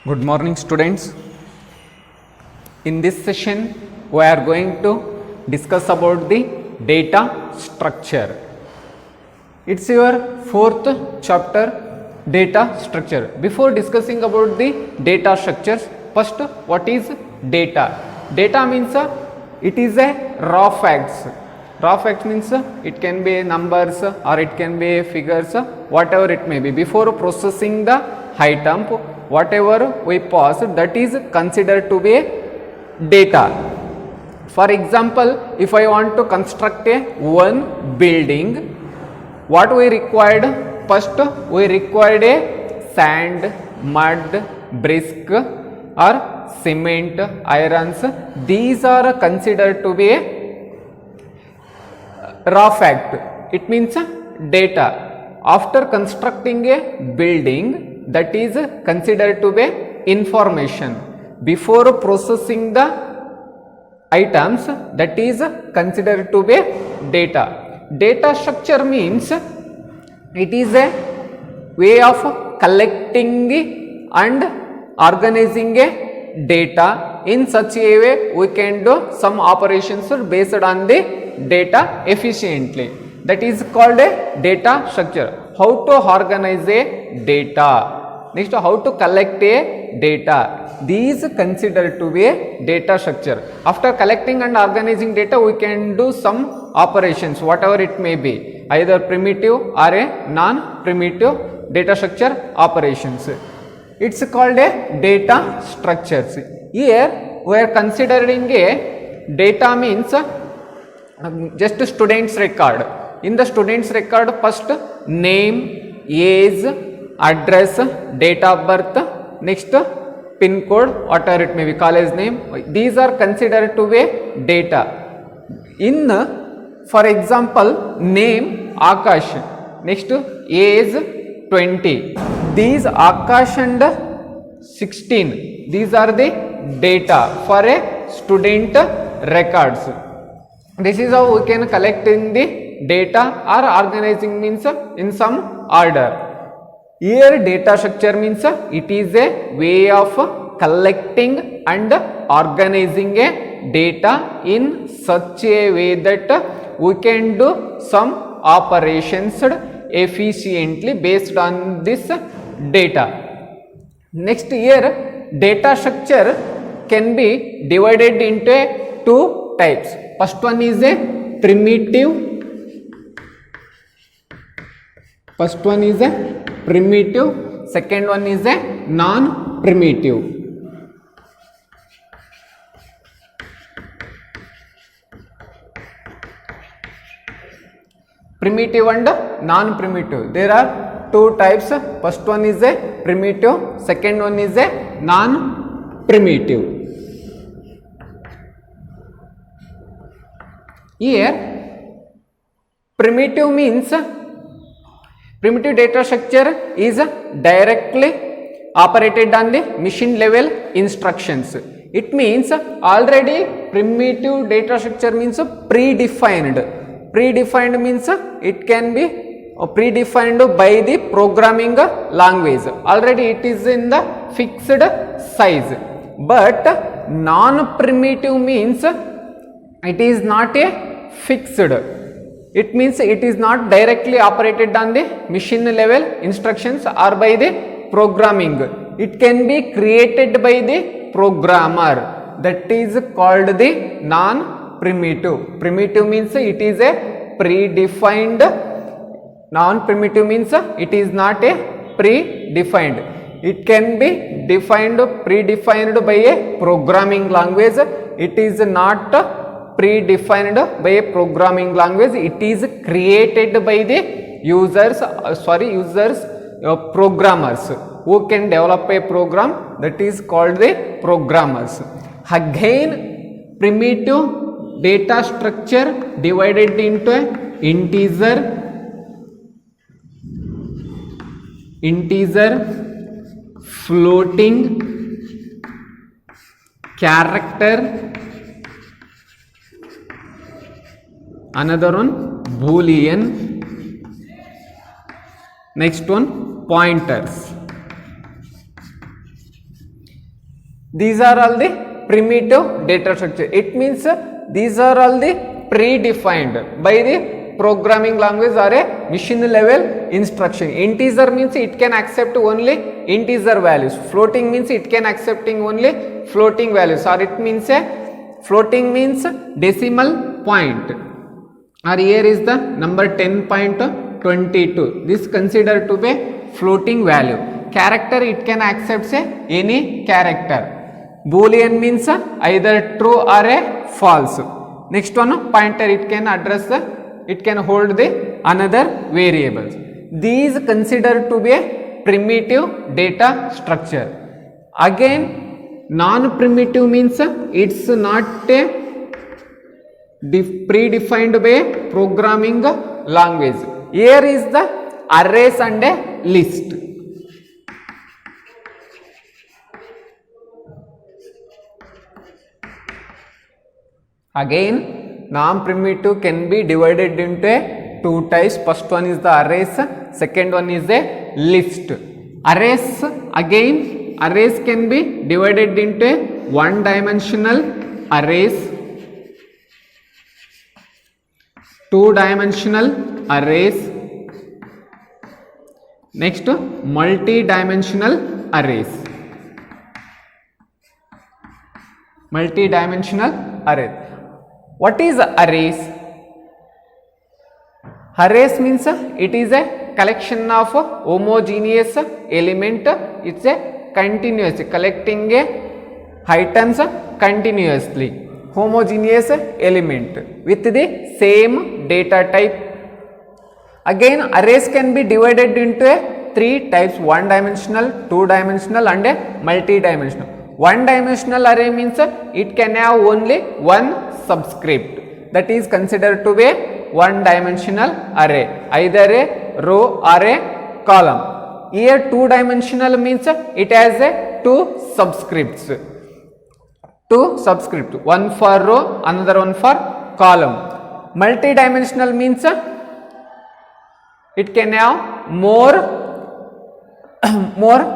Good morning, students. In this session we are going to discuss about the data structure. It's your fourth chapter, data structure. Before discussing about the data structures, first what is data? Data means it is a raw facts. Raw facts means it can be numbers or it can be figures, whatever it may be. Before processing the item, whatever we pass, that is considered to be a data. For example, if I want to construct a one building, what we required? First we required a sand, mud, brick or cement, irons. These are considered to be a raw fact. It means data. After constructing a building, that is considered to be information. Before processing the items, that is considered to be data. Data structure means it is a way of collecting and organizing a data. In such a way we can do some operations based on the data efficiently. That is called a data structure. How to organize a data? Next, how to collect a data? These considered to be a data structure. After collecting and organizing data, we can do some operations, whatever it may be, either primitive or a non-primitive data structure operations. It's called a data structures. Here we are considering a data means just student's record. In the student's record, first name, age, address, date of birth, next pin code, whatever it may be, college name. These are considered to be data. In, for example, name Akash, next age 20. These Akash and 16. These are the data for a student records. This is how we can collect in the data or organizing means in some order. Here data structure means it is a way of collecting and organizing a data in such a way that we can do some operations efficiently based on this data. Next, here data structure can be divided into two types. First one is a primitive. First one is a primitive. Second one is a non-primitive. Primitive and non-primitive. There are two types. First one is a primitive. Second one is a non-primitive. Here, primitive means primitive data structure is directly operated on the machine level instructions. It means already primitive data structure means predefined. Predefined means it can be predefined by the programming language. Already it is in the fixed size. But non-primitive means it is not a fixed. It means it is not directly operated on the machine level instructions or by the programming. It can be created by the programmer. That is called the non-primitive. Primitive means it is a predefined. Non-primitive means it is not a predefined. It can be predefined by a programming language. It is not predefined by a programming language. It is created by the programmers who can develop a program. That is called the programmers. Again, primitive data structure divided into integer, floating, character, another one Boolean, next one pointers. These are all the primitive data structure. It means these are all the predefined by the programming language or a machine level instruction. Integer means it can accept only integer values. Floating means it can accepting only floating values, or it means a floating means decimal point, or here is the number 10.22. This considered to be floating value. Character, it can accept say any character. Boolean means either true or a false. Next one, pointer, it can address the, it can hold the another variables. These considered to be a primitive data structure. Again, non-primitive means it's not a predefined by programming language. Here is the arrays and a list. Again, non-primitive can be divided into two types. First one is the arrays, second one is a list. Arrays, again, arrays can be divided into one dimensional arrays, two dimensional arrays, next multi-dimensional arrays. Multi-dimensional array. What is arrays? Arrays means it is a collection of homogeneous element. It's a continuous, collecting a items continuously. Homogeneous element with the same data type. Again, arrays can be divided into three types: one dimensional, two dimensional and a multi-dimensional. One dimensional array means it can have only one subscript, that is considered to be one dimensional array, either a row or a column. Here two dimensional means it has a two subscripts, one for row, another one for column. Multi-dimensional means it can have more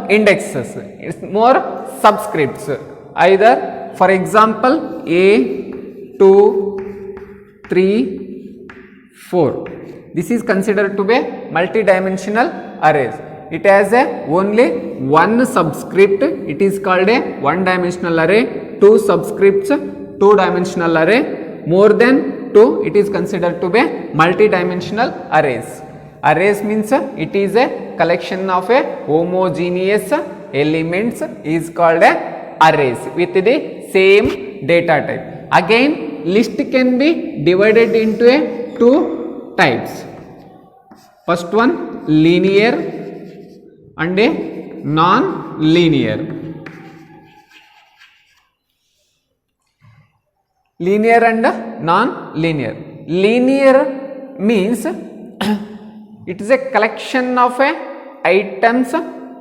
indexes, it's more subscripts, either for example A, 2, 3, 4. This is considered to be multi-dimensional arrays. It has only one subscript, it is called a one dimensional array. Two subscripts, two dimensional array. More than two, it is considered to be multi-dimensional arrays. Arrays means it is a collection of a homogeneous elements is called a arrays with the same data type. Again, list can be divided into a two types. First one, linear and a non-linear. Linear and non-linear. Linear means it is a collection of items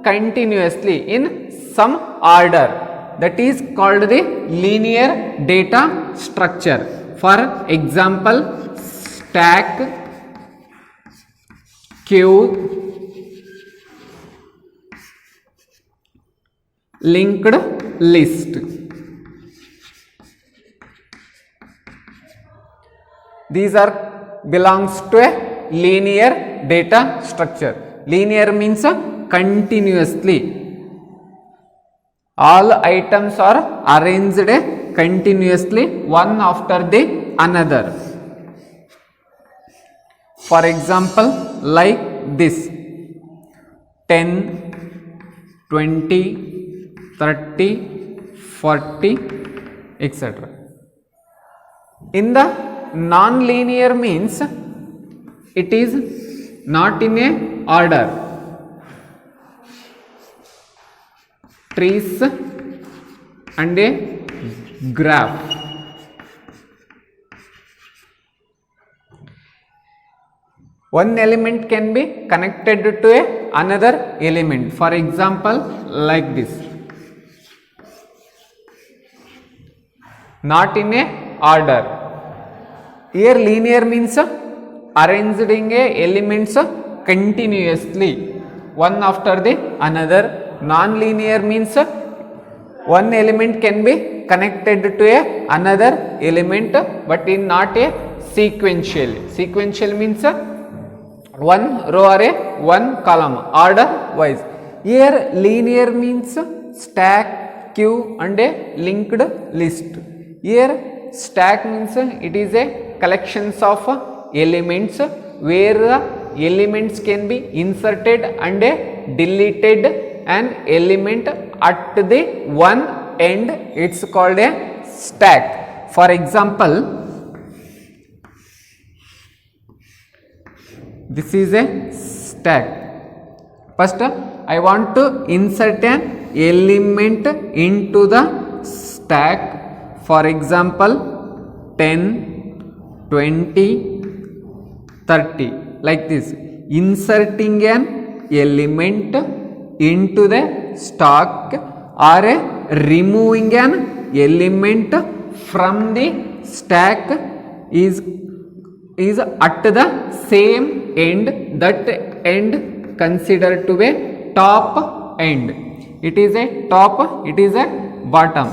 continuously in some order, that is called the linear data structure. For example, stack, queue, linked list. These are belongs to a linear data structure. Linear means continuously. All items are arranged continuously one after the another. For example, like this: 10, 20, 30, 40, etc. In the non-linear means it is not in a order. Trees and a graph. One element can be connected to another element. For example, like this. Not in a order. Here linear means arranging elements continuously one after the another. Non-linear means one element can be connected to a another element, but in not a sequential. Sequential means one row or a one column order wise. Here linear means stack, queue and a linked list. Here stack means it is a collections of elements where the elements can be inserted and deleted an element at the one end. It's called a stack. For example, this is a stack. First I want to insert an element into the stack. For example, 10, 20, 30 like this. Inserting an element into the stack or removing an element from the stack is at the same end. That end considered to be top end. It is a top, it is a bottom.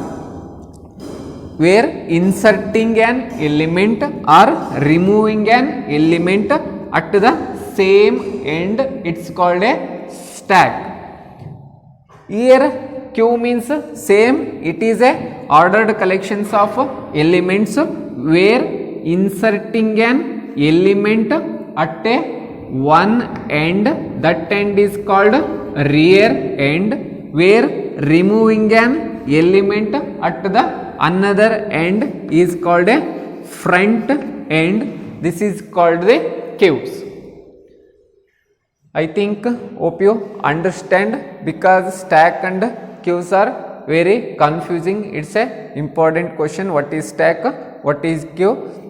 Where inserting an element or removing an element at the same end, it's called a stack. Here queue means same, it is a ordered collections of elements where inserting an element at a one end, that end is called rear end. Where removing an element at the another end is called a front end. This is called the queues. I think hope you understand, because stack and queues are very confusing. It's a important question. What is stack? What is queue?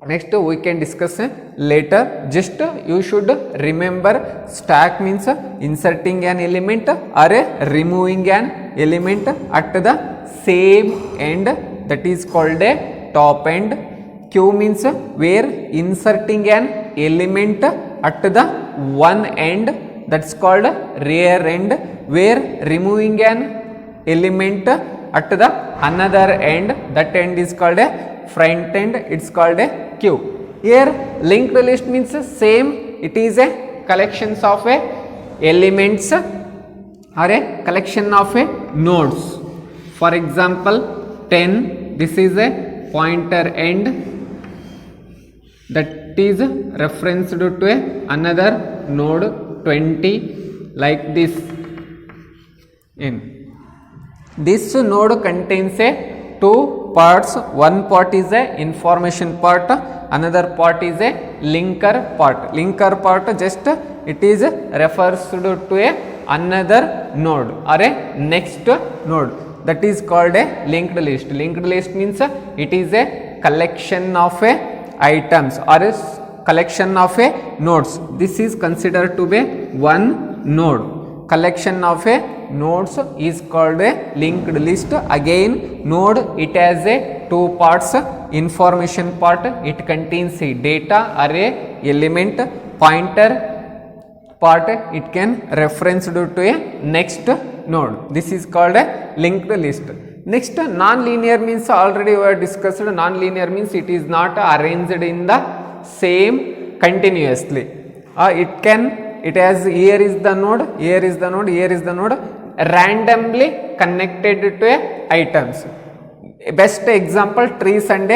Next we can discuss later. Just you should remember stack means inserting an element or removing an element at the same end, that is called a top end. Queue means where inserting an element at the one end, that's called rear end. Where removing an element at the another end, that end is called a front end, it's called a queue. Here linked list means same, it is a collections of elements or a collection of nodes. For example, 10, this is a pointer end, that is referenced to another node. 20 like this. In this node contains two parts. One part is a information part, another part is a linker part. Linker part just it is refers to a another node or a next node, that is called a linked list. Linked list means it is a collection of items or a collection of nodes. This is considered to be one node. Collection of nodes is called a linked list. Again, node it has two parts. Information part, it contains data, array, element. Pointer part, it can reference to a next node. This is called a linked list. Next, non-linear means already we have discussed. Non-linear means it is not arranged in the same continuously. It has here is the node, here is the node, here is the node, randomly connected to items. Best example, trees and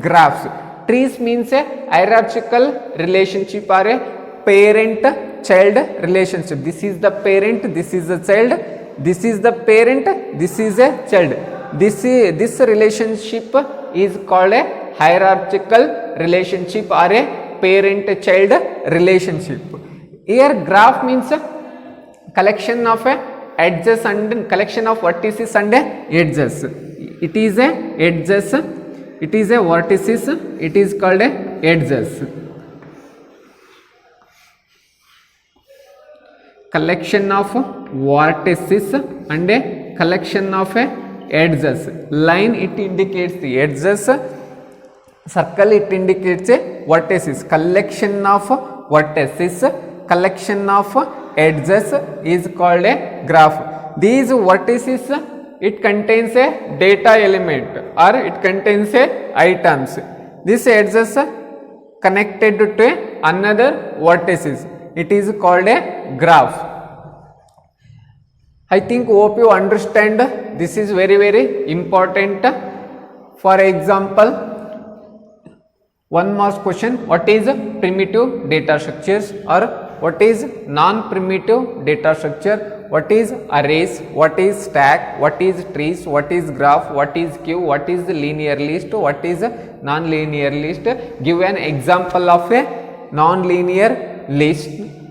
graphs. Trees means a hierarchical relationship or a parent-child relationship. This is the parent, this is the child, this is the parent, this is a child. This relationship is called a hierarchical relationship or a parent-child relationship. Here graph means collection of edges and collection of vertices and edges. It is a edges, it is a vertices, it is called a edges. Collection of vertices and a collection of edges. Line it indicates the edges, circle it indicates a vertices. Collection of vertices, collection of edges is called a graph. These vertices it contains a data element or it contains a items. This edges connected to another vertices. It is called a graph. I think hope you understand this is very important. For example, one more question, what is primitive data structures or what is non-primitive data structure, what is arrays, what is stack, what is trees, what is graph, what is queue, what is linear list, what is non-linear list. Give an example of a non-linear list,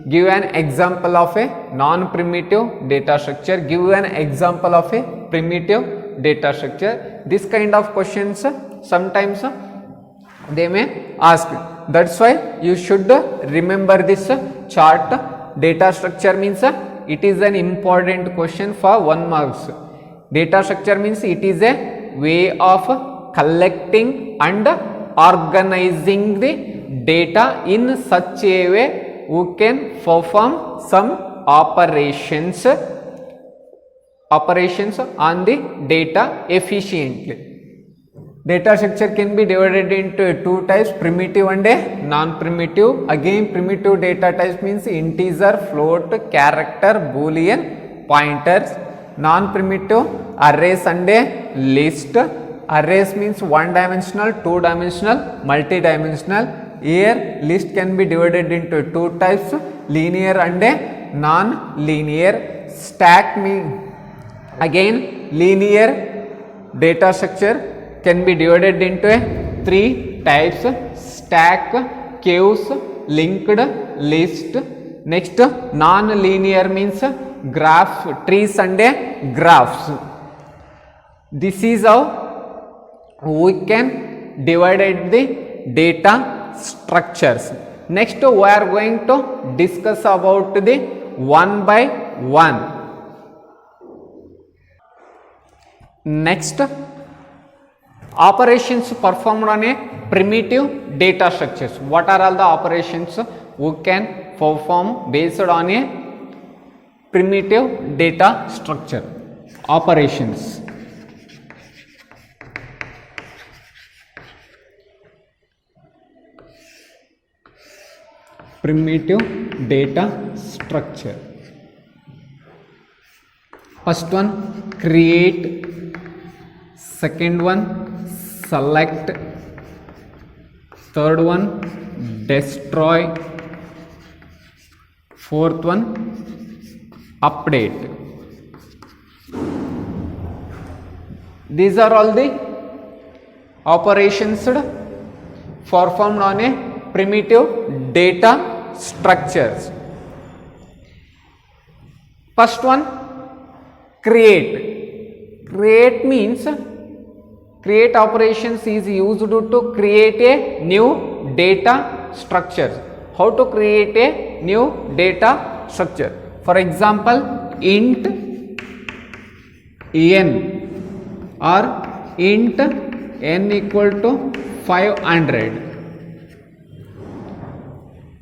give an example of a non-primitive data structure, give an example of a primitive data structure. This kind of questions sometimes they may ask. That's why you should remember this chart. Data structure means it is an important question for 1 marks. Data structure means it is a way of collecting and organizing the data in such a way who can perform some operations on the data efficiently. Data structure can be divided into two types, primitive and a non-primitive. Again, primitive data types means integer, float, character, boolean, pointers. Non-primitive, arrays and a list. Arrays means one dimensional, two dimensional, multi-dimensional. Here list can be divided into two types, linear and a non-linear. Stack means again linear data structure can be divided into three types, stack, queues, linked list. Next, non-linear means graph, trees and a graphs. This is how we can divide the data structures. Next, we are going to discuss about the one by one. Next, operations performed on a primitive data structures. What are all the operations we can perform based on a primitive data structure? Operations. Primitive data structure. First one, create. Second one, select. Third one, destroy. Fourth one, update. These are all the operations performed on a primitive data structures. First one, create. Create means create operations is used to create a new data structure. How to create a new data structure? For example, int n or int n equal to 500.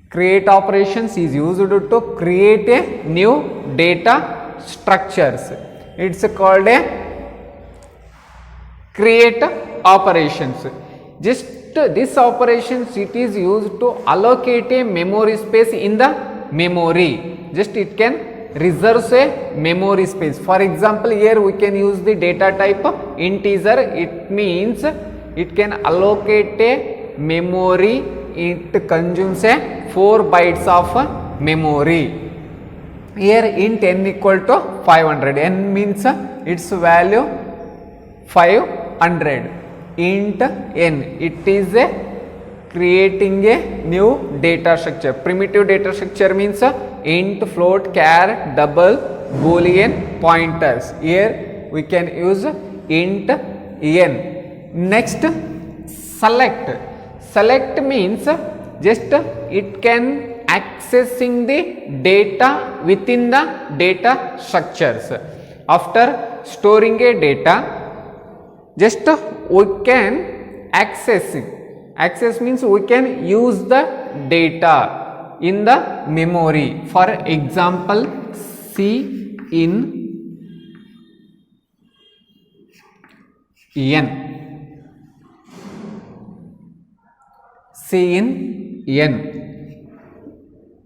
Create operations is used to create a new data structures. It's called a create operations. Just this operations it is used to allocate a memory space in the memory. Just it can reserve a memory space. For example, here we can use the data type integer. It means it can allocate a memory. It consumes a 4 bytes of memory. Here int n equal to 500. N means its value 500. Int n, it is creating a new data structure. Primitive data structure means int, float, char, double, boolean, pointers. Here we can use int n. Next, select. Select means just it can accessing the data within the data structures. After storing a data, just we can access means we can use the data in the memory. For example, C in n. C in n.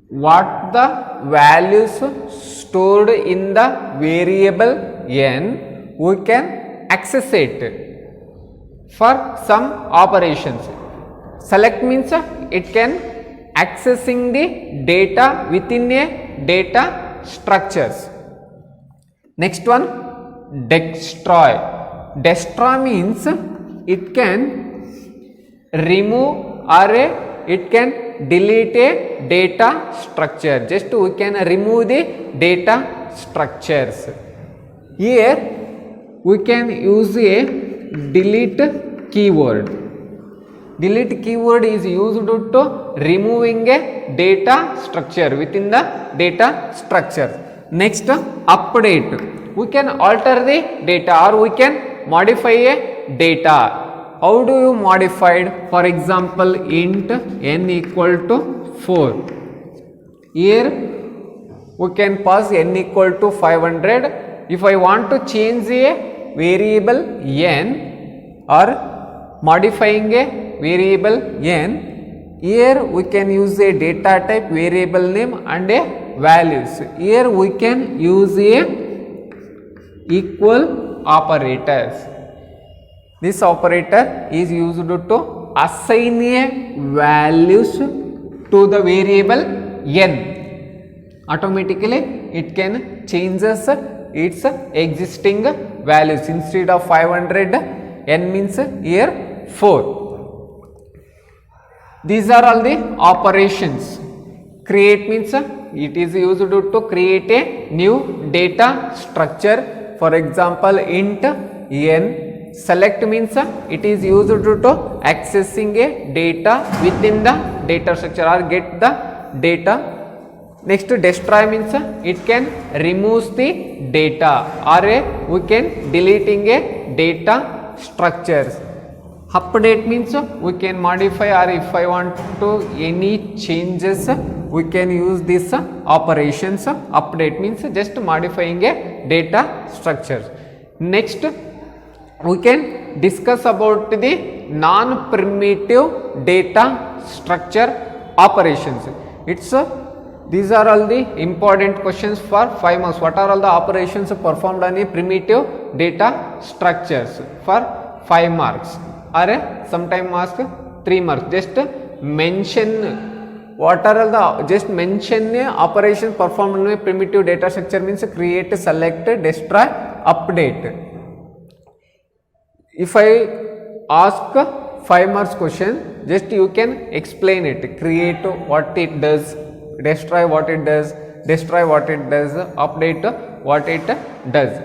What the values stored in the variable n, we can access it for some operations. Select means it can accessing the data within a data structures. Next one, destroy. Destroy means it can remove or it can delete a data structure. Just we can remove the data structures. Here we can use a delete keyword. Delete keyword is used to removing a data structure within the data structure. Next, update. We can alter the data or we can modify a data. How do you modify it? For example, int n equal to 4. Here we can pass n equal to 500. If I want to change a variable n or modifying a variable n, here we can use a data type, variable name and a values. Here we can use a equal operators. This operator is used to assign a values to the variable n. Automatically it can changes its existing values. Instead of 500, n means here 4. These are all the operations. Create means it is used to create a new data structure. For example, int n. Select means it is used to accessing a data within the data structure or get the data. Next, destroy means it can remove the data or we can deleting a data structures. Update means we can modify, or if I want to any changes, we can use this operations. Update means just modifying a data structure. Next, we can discuss about the non-primitive data structure operations. It's these are all the important questions for 5 marks. What are all the operations performed on a primitive data structures for 5 marks, or sometime ask 3 marks. Just mention what are all the, just mention a operation performed on a primitive data structure means create, select, destroy, update. If I ask 5 marks question, just you can explain it. Create what it does, destroy what it does, destroy what it does, update what it does.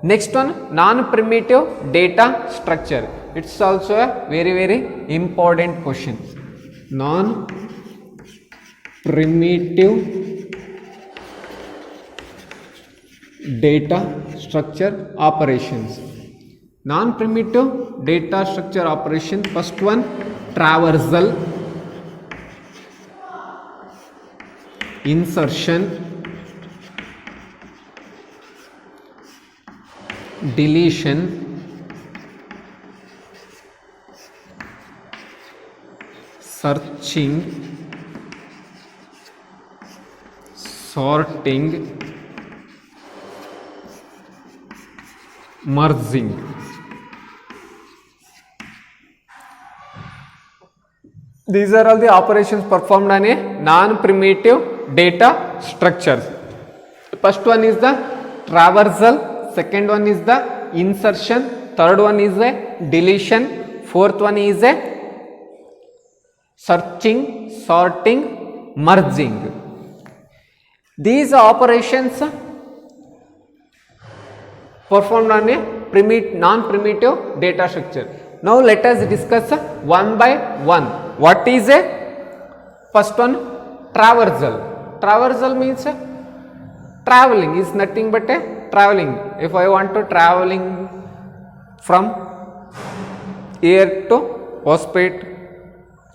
Next one, non-primitive data structure. It's also a very important question. Non-primitive data structure operations. Non-primitive data structure operation. First one, traversal, insertion, deletion, searching, sorting, merging. These are all the operations performed on a non-primitive data structures. First one is the traversal, second one is the insertion, third one is a deletion, fourth one is a searching, sorting, merging. These operations performed on a non-primitive data structure. Now let us discuss one by one. What is a first one? Traversal. Traversal means traveling is nothing but a traveling. If I want to traveling from here to Hospet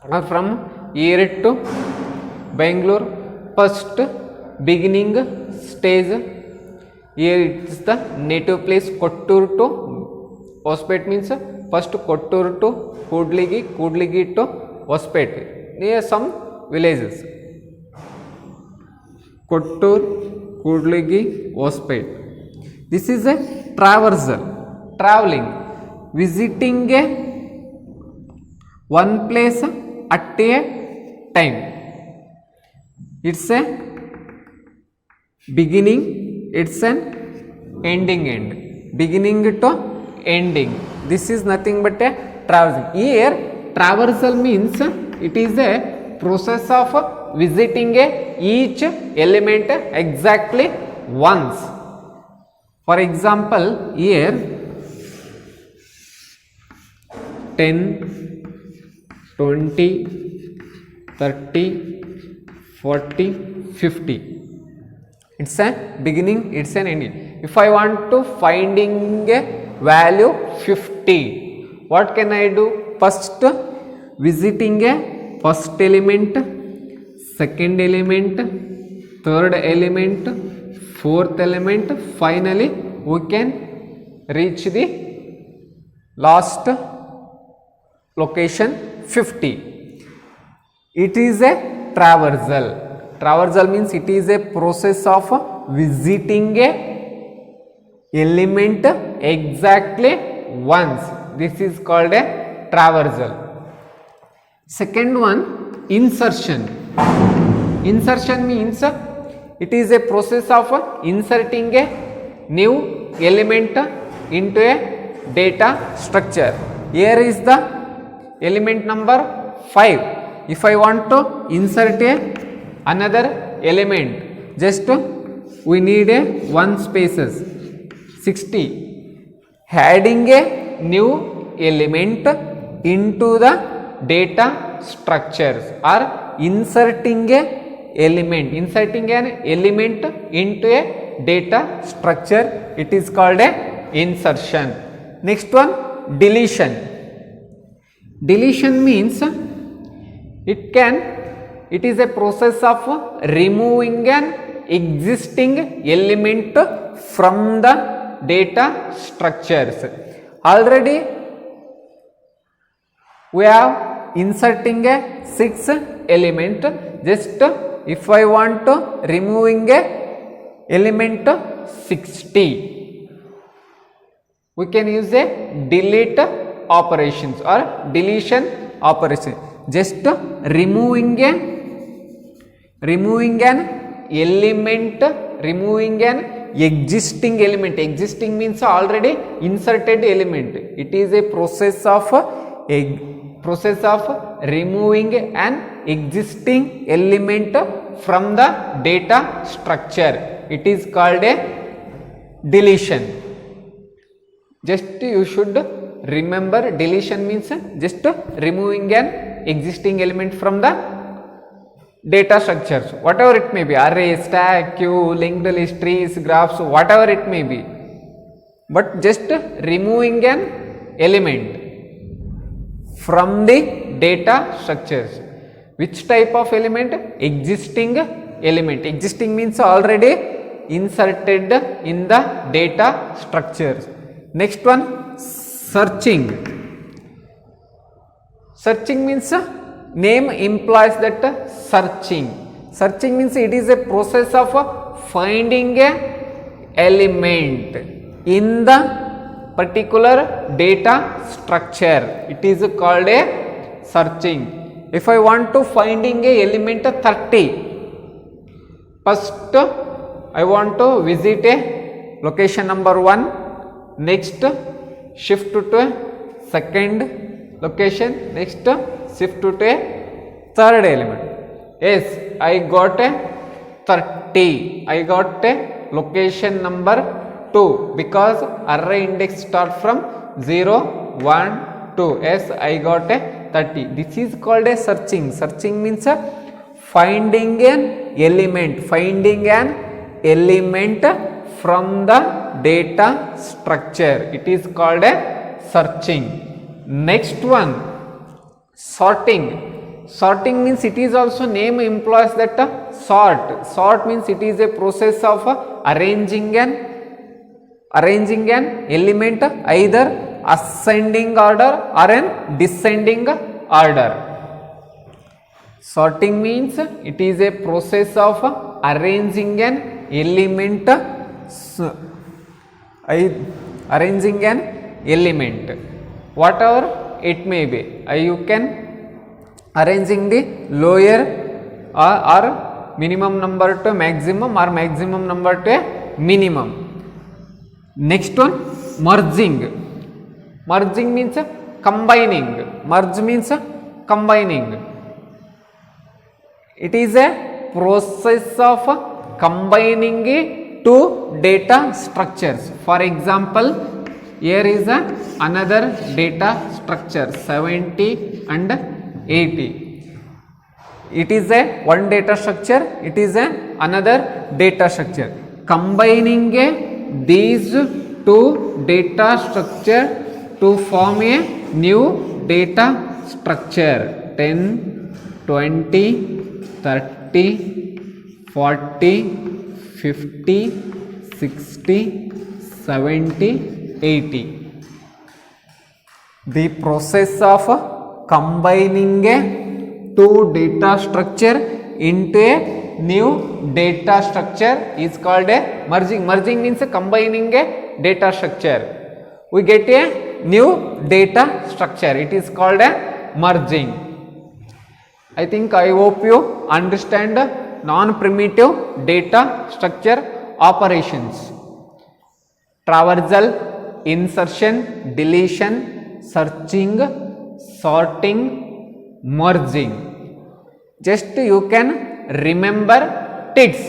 or from here to Bangalore, first beginning stage, here it is the native place Kottur to Hospet means first Kottur to Kudligi, Kudligi to Hospet, near some villages. Kottur, Kudligi, Hospet. This is a traversal, traveling, visiting a one place at a time. It's a beginning, it's an ending, beginning to ending. This is nothing but a traversal. Here traversal means it is a process of visiting each element exactly once. For example, here 10, 20, 30, 40, 50. It's a beginning, it's an ending. If I want to finding a value 50, what can I do? First, visiting a first element, second element, third element, fourth element, finally we can reach the last location 50. It is a traversal. Traversal means it is a process of visiting a element exactly once. This is called a traversal. Second one, insertion. Insertion means it is a process of inserting a new element into a data structure. Here is the element number 5. If I want to insert another element, just we need a one spaces 60. Adding a new element into the data structures or inserting a inserting an element into a data structure, it is called a insertion. Next one, deletion. Deletion means it is a process of removing an existing element from the data structures. Already we are inserting a 6 element. Just if I want to removing a element 60, we can use a delete operations or deletion operation. Just removing an element, removing an existing element. Existing means already inserted element. It is a process of removing an existing element from the data structure. It is called a deletion. Just you should remember, deletion means just removing an existing element from the data structures, whatever it may be, array, stack, queue, linked list, trees, graphs, whatever it may be, but just removing an element from the data structures. Which type of element? Existing element. Existing means already inserted in the data structures. Next one, searching. Searching means name implies that searching. Searching means it is a process of finding a element in the particular data structure. It is called a searching. If I want to finding a element 30, first I want to visit a location number 1, next shift to a second location, next shift to a third element. Yes, I got a 30. I got a location number 2 because array index start from 0, 1, 2. Yes, I got a 30. This is called a searching. Searching means finding an element, from the data structure. It is called a searching. Next one, sorting. Sorting means it is also name implies that sort. Sort means it is a process of arranging an element either ascending order or in descending order. Sorting means it is a process of arranging an element, whatever it may be. You can arranging the lower or minimum number to maximum or maximum number to a minimum. Next one, merging. Merging means combining. Merge means combining. It is a process of combining two data structures. For example, here is another data structure 70 and 80. It is a one data structure, it is a another data structure. Combining these two data structure to form a new data structure 10, 20, 30, 40, 50, 60, 70, 80. The process of combining two data structure into a new data structure is called a merging. Merging means combining a data structure. We get a new data structure. It is called a merging. I hope you understand non-primitive data structure operations. Traversal, insertion, deletion, searching, sorting, merging. Just you can remember TIDS.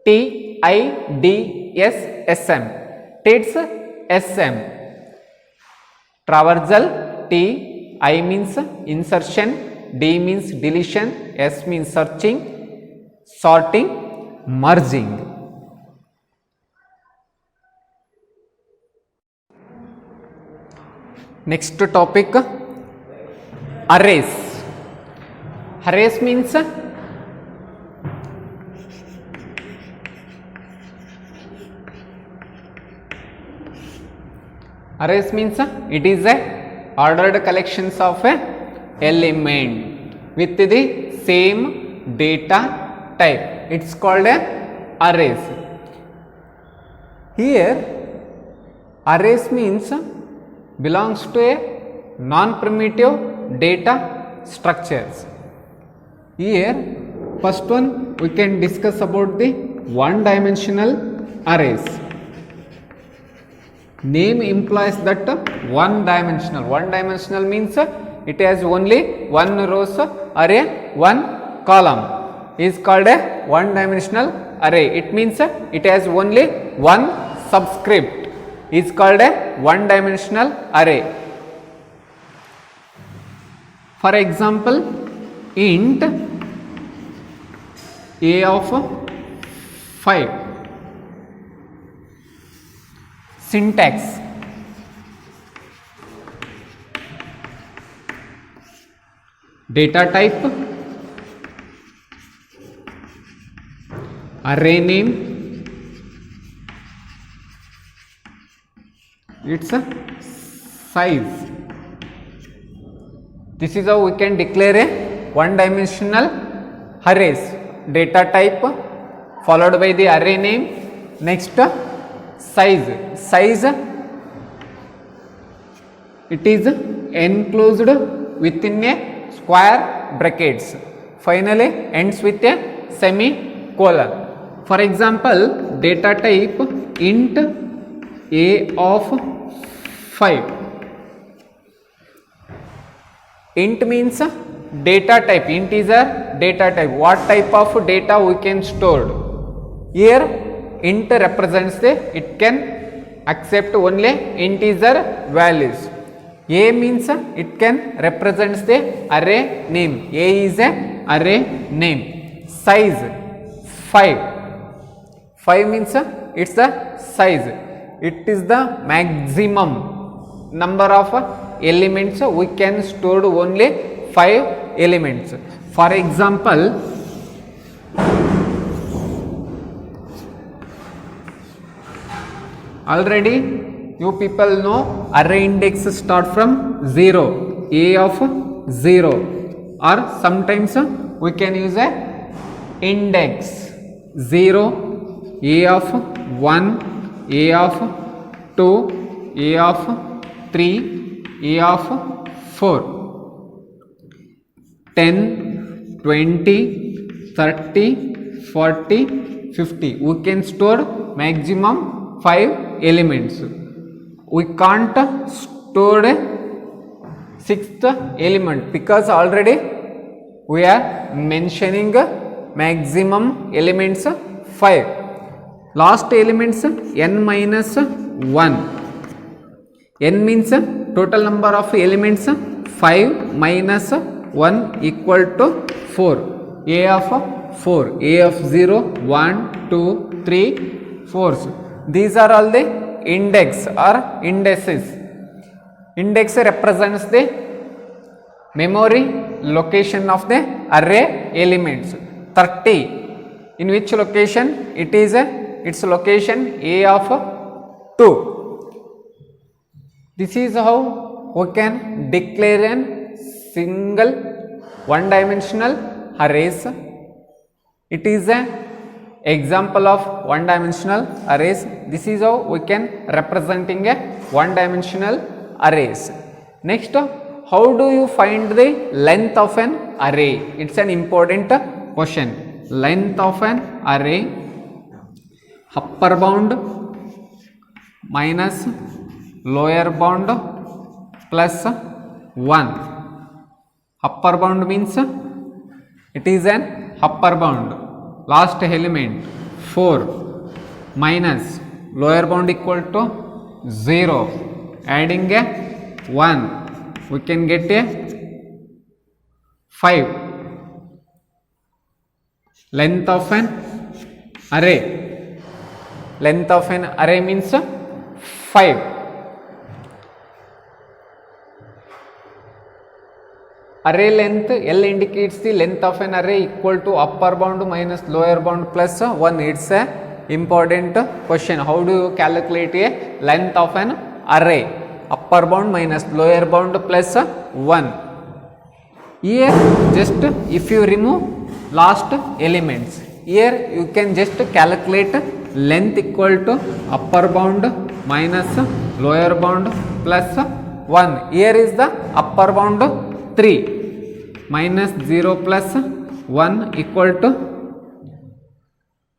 TIDSSM. TIDS SM. Traversal, T, I means insertion, D means deletion, S means searching, sorting, merging. Next topic, arrays. Arrays means it is a ordered collections of a element with the same data type. It's called a arrays. Here arrays means belongs to a non-primitive data structures. Here first one we can discuss about the one-dimensional arrays. Name implies that one-dimensional. One-dimensional means it has only one rows array, one column is called a one-dimensional array. It means it has only one subscript is called a one-dimensional array. For example, int a of 5. Syntax: data type, array name, its size. This is how we can declare a one-dimensional arrays. Data type followed by the array name. Next, size. Size, it is enclosed within a square brackets. Finally ends with a semicolon. For example, data type int a of 5. Int means data type, integer data type. What type of data we can store? Here int represents it can accept only integer values. A means it can represents the array name. A is a array name. Size 5. 5 means it's the size. It is the maximum number of elements we can store only 5 elements. For example, already You people know array index start from 0, a of 0, or sometimes we can use a index 0, a of 1, a of 2, a of 3, a of 4, 10, 20, 30, 40, 50. We can store maximum 5 elements. We can't store a sixth element because already we are mentioning maximum elements 5. Last elements n minus 1. N means total number of elements 5 minus 1 equal to 4. A of 4, A of 0, 1, 2, 3, 4. These are all the index or indices. Index represents the memory location of the array elements. 30. In which location? It is its location A of 2. This is how we can declare a single one-dimensional arrays. It is a example of one-dimensional arrays. This is how we can representing a one-dimensional arrays. Next, how do you find the length of an array? It's an important question. Length of an array, upper bound minus lower bound plus 1. Upper bound means it is an upper bound. Last element 4 minus lower bound equal to 0, adding a 1, we can get a 5. Length of an array. Length of an array means 5. Array length, L indicates the length of an array equal to upper bound minus lower bound plus 1. It's a important question. How do you calculate a length of an array? Upper bound minus lower bound plus 1. Here just if you remove last elements, here you can just calculate length equal to upper bound minus lower bound plus 1. Here is the upper bound 3 minus 0 plus 1 equal to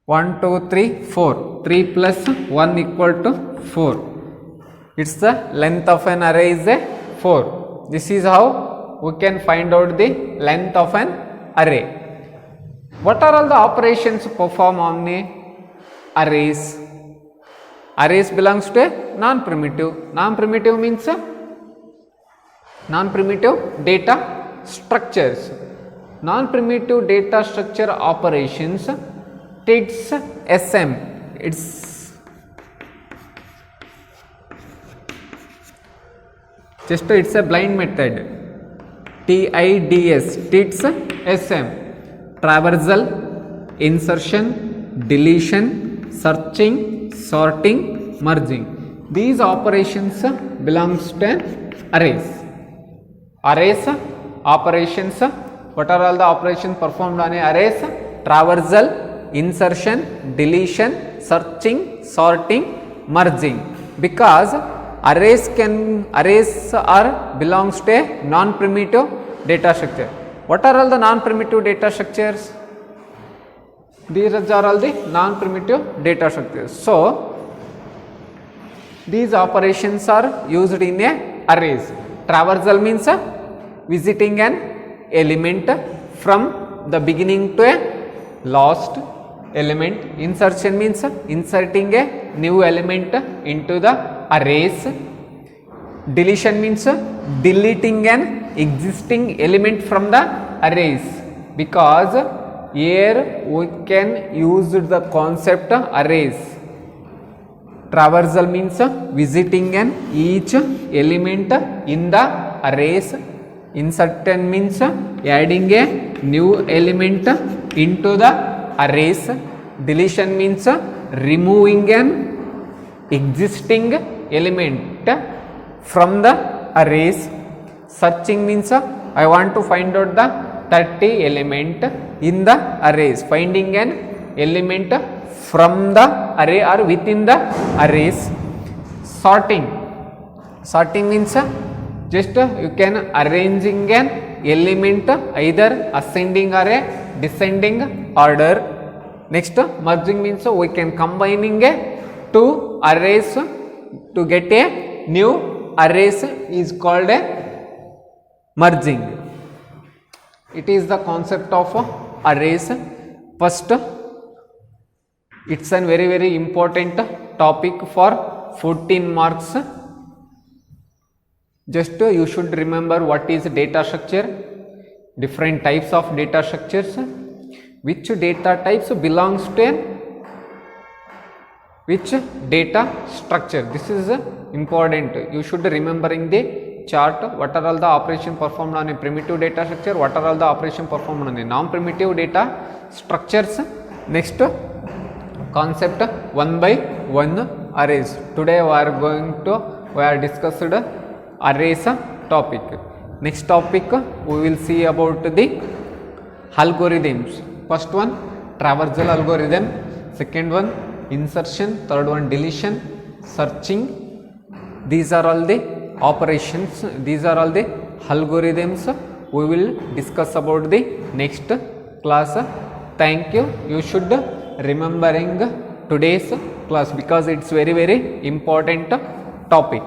1, 2, 3, 4. 3 plus 1 equal to 4. It's the length of an array is a 4. This is how we can find out the length of an array. What are all the operations performed on arrays? Arrays belongs to a non-primitive. Non-primitive means non-primitive data structures. Non-primitive data structure operations takes SM. It's a blind method. TIDS takes SM. Traversal, insertion, deletion, searching, sorting, merging. These operations belongs to arrays. Arrays operations. What are all the operations performed on arrays? Traversal, insertion, deletion, searching, sorting, merging. Because arrays are belongs to a non-primitive data structure. What are all the non-primitive data structures? These are all the non-primitive data structures. So these operations are used in a arrays. Traversal means visiting an element from the beginning to a last element. Insertion means inserting a new element into the arrays. Deletion means deleting an existing element from the arrays, because here we can use the concept arrays. Traversal means visiting an each element in the arrays. Insertion means adding a new element into the arrays. Deletion means removing an existing element from the arrays. Searching means I want to find out the 30 element in the arrays. Finding an element from the array or within the arrays. Sorting. Sorting means just you can arranging an element either ascending or a descending order. Next, merging means we can combining two arrays to get a new arrays is called a merging. It is the concept of arrays. First, it's a very important topic for 14 marks. Just you should remember what is data structure, different types of data structures, which data types belongs to which data structure. This is important. You should remember in the chart what are all the operation performed on a primitive data structure, what are all the operation performed on a non-primitive data structures. Next, concept one by one arrays. Today we are discussed arrays topic. Next topic we will see about the algorithms. First one, traversal algorithm. Second one, insertion. Third one, deletion, searching. These are all the operations. These are all the algorithms we will discuss about the next class. Thank you. You should remembering today's class because it's very important topic.